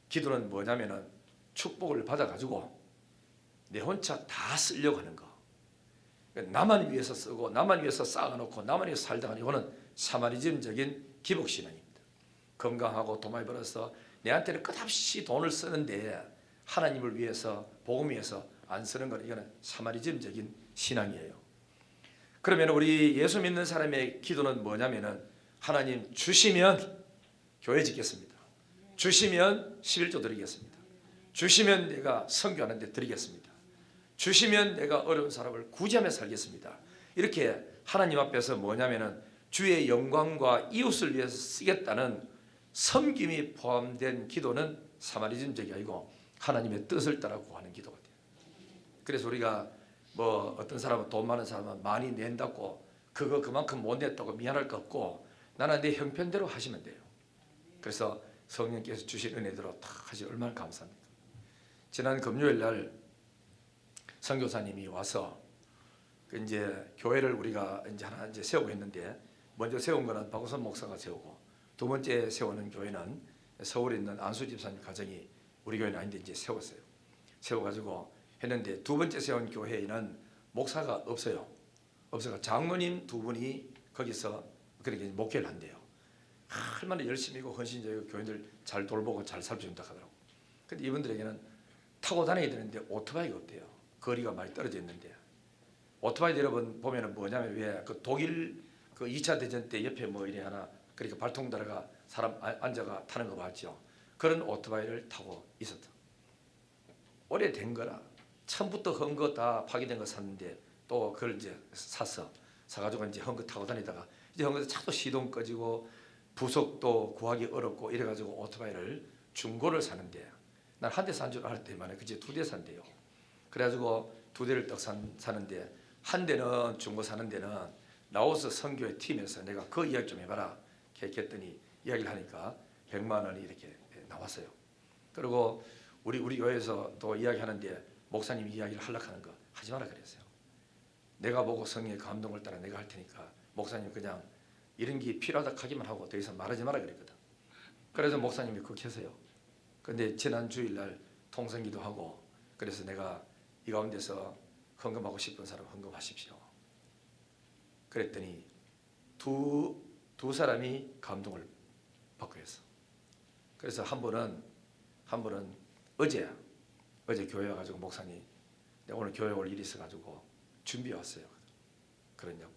기도는 뭐냐면은 축복을 받아가지고 내 혼자 다 쓰려고 하는 거, 나만 위해서 쓰고 나만 위해서 쌓아놓고 나만 위해서 살다가, 이거는 사마리즘적인 기복신앙입니다. 건강하고 돈 많이 벌어서 내한테는 끝없이 돈을 쓰는데 하나님을 위해서 복음 위해서 안 쓰는 건 이거는 사마리즘적인 신앙이에요. 그러면 우리 예수 믿는 사람의 기도는 뭐냐면은 하나님 주시면 교회 짓겠습니다. 주시면 11조 드리겠습니다. 주시면 내가 선교하는데 드리겠습니다. 주시면 내가 어려운 사람을 구제하며 살겠습니다. 이렇게 하나님 앞에서 뭐냐면은 주의 영광과 이웃을 위해서 쓰겠다는 섬김이 포함된 기도는 사마리즘적이 아니고 하나님의 뜻을 따라 구하는 기도가 돼요. 그래서 우리가 뭐 어떤 사람은 돈 많은 사람은 많이 낸다고 그거 그만큼 못 냈다고 미안할 거 없고, 나는 내 형편대로 하시면 돼요. 그래서 성령께서 주신 은혜대로 다 하시 얼마나 감사합니까? 지난 금요일 날 선교사님이 와서 이제 교회를 우리가 이제 하나 이제 세우고 있는데, 먼저 세운 거는 박우선 목사가 세우고 두 번째 세우는 교회는 서울에 있는 안수 집사님 가정이 우리 교회는 아닌데 이제 세웠어요. 세워가지고 했는데 두 번째 세운 교회에는 목사가 없어요. 없어가 장로님 두 분이 거기서 그렇게 목회를 한대요. 얼마나 열심히고 헌신적이고 교인들 잘 돌보고 잘 살펴준다 하더라고. 근데 이분들에게는 타고 다녀야 되는데 오토바이가 없대요. 거리가 많이 떨어져 있는데. 오토바이 여러분 보면은 뭐냐면 왜 그 독일 그 2차 대전 때 옆에 뭐 이래 하나 그러니까 발통 달아가 사람 앉아가 타는 거 봤죠. 그런 오토바이를 타고 있었다. 오래된 거라 처음부터 헌 거 다 파기된 거 샀는데 또 그걸 이제 사가지고 이제 헌 거 타고 다니다가 이제 헌 거 자꾸 시동 꺼지고 부속도 구하기 어렵고 이래가지고 오토바이를 중고를 사는데, 난 한 대 산 줄 알 때만 그제 두 대 산대요. 그래가지고 두 대를 딱 사는데 한 대는 중고 사는 데는 라오스 선교회 팀에서 내가 그 이야기 좀 해봐라 했더니 이야기를 하니까 100만 원이 이렇게 나왔어요. 그리고 우리 교회에서 또 이야기하는데 목사님이 이야기를 하려고 하는 거 하지 마라 그랬어요. 내가 보고 성령의 감동을 따라 내가 할 테니까 목사님 그냥 이런 게 필요하다 하기만 하고 더 이상 말하지 마라 그랬거든. 그래서 목사님이 그렇게 했어요. 근데 지난 주일날 통성기도 하고 그래서 내가 이 가운데서 헌금하고 싶은 사람 헌금하십시오. 그랬더니 두 사람이 감동을 받고 했어. 그래서 한 분은 어제 교회 와가지고 목사님 내가 오늘 교회 올 일이 있어가지고 준비해 왔어요. 그러냐고.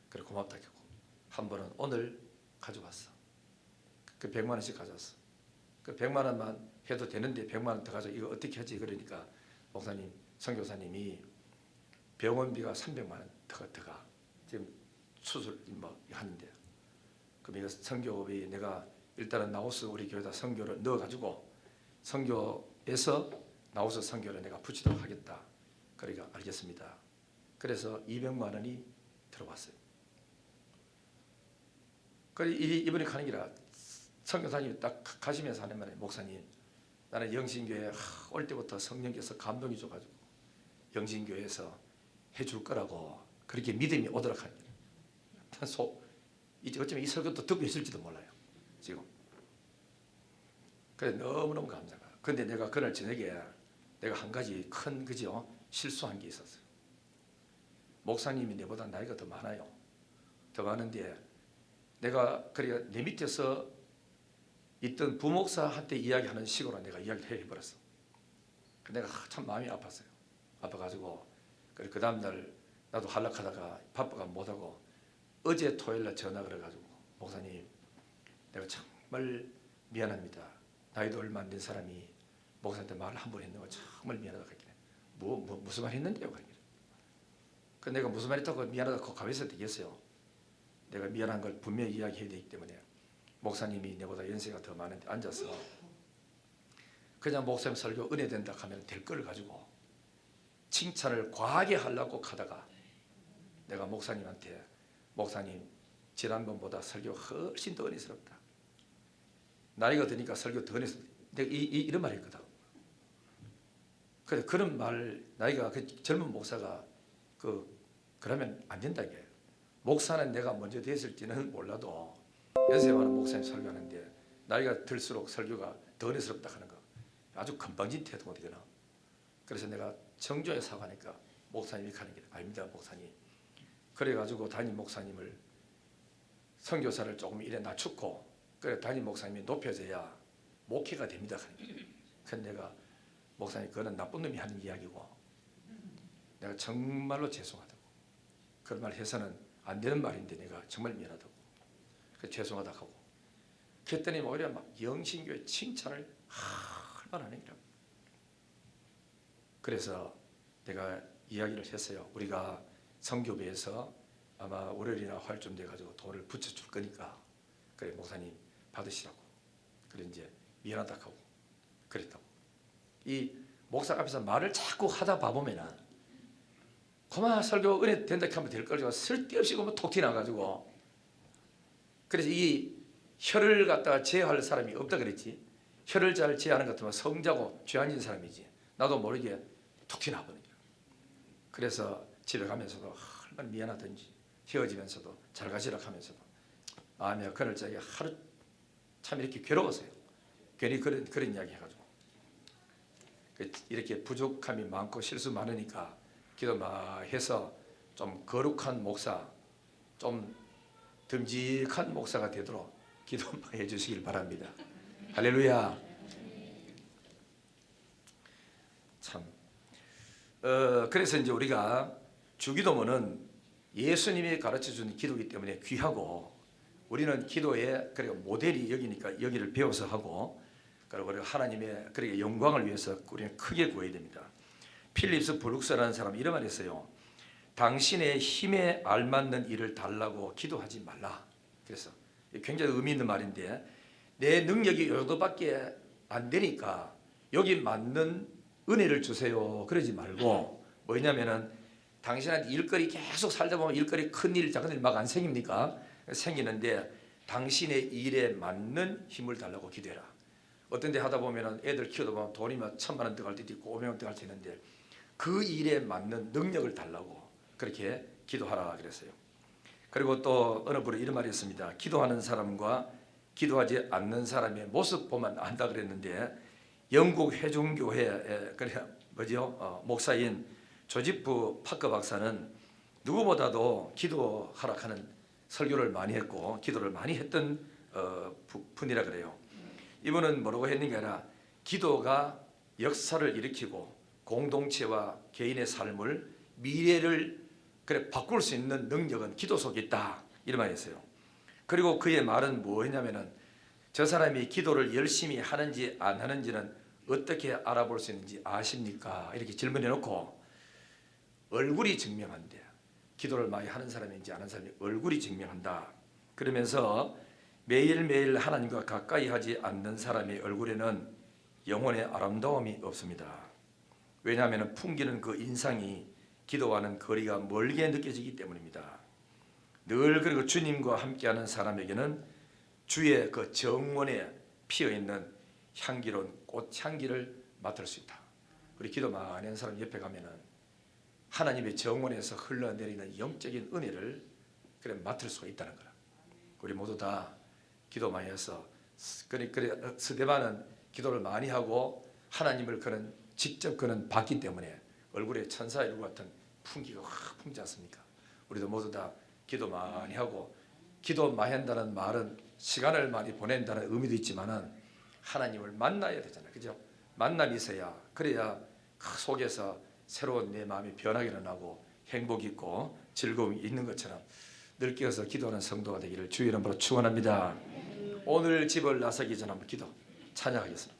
그래 고맙다 했고 한 분은 오늘 가져왔어. 그 100만 원씩 가져왔어. 그 100만 원만 해도 되는데 100만 원 더 가져 이거 어떻게 하지? 그러니까 목사님 선교사님이 병원비가 300만 원 더 가. 지금 수술 뭐 하는데 그럼 이거 선교비 내가 일단은 나우스 우리 교회다 선교를 넣어가지고 선교에서 나우스 선교를 내가 붙이도록 하겠다. 그러니까 알겠습니다. 그래서 200만 원이 들어왔어요. 그래 이번에 가는 길아 선교사님이 딱 가시면서 하는 말에 목사님 나는 영신교회 올 때부터 성령께서 감동이 줘가지고 영신교회에서 해줄 거라고 그렇게 믿음이 오도록 하는 거예요. 어쩌면 이 설교도 듣고 있을지도 몰라요. 지금. 그래 너무너무 감사가. 근데 내가 그날 저녁에 내가 한 가지 큰 그죠 실수한 게 있었어요. 목사님이 내보다 나이가 더 많아요. 더 많은데 내가 그래 내 밑에서 있던 부목사한테 이야기하는 식으로 내가 이야기를 해버렸어. 내가 참 마음이 아팠어요. 아파가지고 그래 그 다음날 나도 한락하다가 바빠가 못하고 어제 토요일날 전화 걸어가지고 목사님 내가 정말 미안합니다. 나이도 얼마 안 된 사람이 목사한테 말을 한 번 했는 거 정말 미안하다고 했길래 무슨 말 했는데요? 그 내가 무슨 말 했다고 미안하다고 가만히 되겠어요. 내가 미안한 걸 분명히 이야기해야 되기 때문에 목사님이 내보다 연세가 더 많은데 앉아서 그냥 목사님 설교 은혜 된다 하면 될 걸 가지고 칭찬을 과하게 하려고 하다가 내가 목사님한테 목사님 지난번보다 설교 훨씬 더 은혜스럽다. 나이가 드니까 설교 더 은혜스럽다. 내가 이런 말 했거든. 그래 그런 말 나이가 그 젊은 목사가 그러면 안 된다 이게. 목사는 내가 먼저 됐을지는 몰라도 연세 많은 목사님 설교하는데 나이가 들수록 설교가 더 은혜스럽다 하는 거 아주 건방진 태도가 되거나. 그래서 내가 정중하게 사과하니까 목사님이 가는 게 아닙니다 목사님. 그래가지고 담임 목사님을 선교사를 조금 이래 낮추고 그래 담임 목사님이 높여져야 목회가 됩니다. 그런데 내가 목사님 그거는 나쁜 놈이 하는 이야기고 내가 정말로 죄송하다고 그런 말 해서는 안 되는 말인데 내가 정말 미안하다고 그 죄송하다고 하고 그랬더니 오히려 막 영신교회 칭찬을 얼마나 하느니라. 그래서 내가 이야기를 했어요. 우리가 선교부에서 아마 월요일이나 화요일쯤 돼가지고 돈을 붙여줄 거니까 그래 목사님 받으시라고. 그래 이제 미안하다고 하고 그랬다고. 이 목사 앞에서 말을 자꾸 하다 봐보면은 그만 설교 은혜 된다 하면 될 걸 쓸데없이 그만 톡 튀나가지고 그래서 이 혀를 갖다가 제어할 사람이 없다 그랬지. 혀를 잘 제어하는 것 같으면 성자고 죄 아닌 사람이지. 나도 모르게 톡 튀나버리죠. 그래서 집에 가면서도 얼마나 미안하든지 헤어지면서도 잘 가시라 하면서도 마음에 그날 저기 하루 참 이렇게 괴로웠어요. 괜히 그런 이야기 해가지고 이렇게 부족함이 많고 실수 많으니까 기도 많이 해서 좀 거룩한 목사 좀 듬직한 목사가 되도록 기도 많이 해주시길 바랍니다. 할렐루야. 참 그래서 이제 우리가 주기도문은 예수님이 가르쳐준 기도이기 때문에 귀하고 우리는 기도의 그리고 모델이 여기니까 여기를 배워서 하고 그리고 하나님의 그리고 영광을 위해서 우리는 크게 구해야 됩니다. 필립스 브룩스라는 사람이 이런 말을 했어요. 당신의 힘에 알맞는 일을 달라고 기도하지 말라. 그래서 굉장히 의미 있는 말인데 내 능력이 요 정도밖에 안 되니까 여기 맞는 은혜를 주세요. 그러지 말고 뭐냐면은 당신한테 일거리 계속 살다 보면 일거리 큰일 작은 일 막 안 생깁니까? 생기는데 당신의 일에 맞는 힘을 달라고 기도해라. 어떤 데 하다 보면은 애들 키우다 보면 돈이 막 1,000만 원 들어갈 때도 있고 500만 원 들어갈 때 있는데 그 일에 맞는 능력을 달라고 그렇게 기도하라 그랬어요. 그리고 또 어느 분이 이런 말이 있습니다. 기도하는 사람과 기도하지 않는 사람의 모습 보면 안다 그랬는데, 영국 회중교회 목사인 조지프 파커 박사는 누구보다도 기도하라 하는 설교를 많이 했고 기도를 많이 했던 분이라 그래요. 이분은 뭐라고 했는 게 아니라 기도가 역사를 일으키고 공동체와 개인의 삶을, 미래를 바꿀 수 있는 능력은 기도 속에 있다, 이런 말이 있어요. 그리고 그의 말은 뭐였냐면은, 저 사람이 기도를 열심히 하는지 안 하는지는 어떻게 알아볼 수 있는지 아십니까? 이렇게 질문해 놓고 얼굴이 증명한대. 기도를 많이 하는 사람인지 안 하는 사람이 얼굴이 증명한다. 그러면서 매일매일 하나님과 가까이 하지 않는 사람의 얼굴에는 영혼의 아름다움이 없습니다. 왜냐하면 풍기는 그 인상이 기도와는 거리가 멀게 느껴지기 때문입니다. 늘 그리고 주님과 함께하는 사람에게는 주의 그 정원에 피어있는 향기로운 꽃향기를 맡을 수 있다. 우리 기도 많이 하는 사람 옆에 가면은 하나님의 정원에서 흘러내리는 영적인 은혜를 맡을 수가 있다는 거라. 우리 모두 다 기도 많이 해서, 스데반은 기도를 많이 하고 하나님을 직접 봤기 때문에 얼굴에 천사의 얼굴 같은 풍기가 확 풍지 않습니까? 우리도 모두 다 기도 많이 하고, 기도 많이 한다는 말은 시간을 많이 보낸다는 의미도 있지만은 하나님을 만나야 되잖아요. 그죠? 만남이 있어야, 그래야 속에서 새로운 내 마음이 변하게 일어나고 행복이 있고 즐거움이 있는 것처럼 늘 깨어서 기도하는 성도가 되기를 주의 이름으로 축원합니다. 오늘 집을 나서기 전 한번 기도 찬양하겠습니다.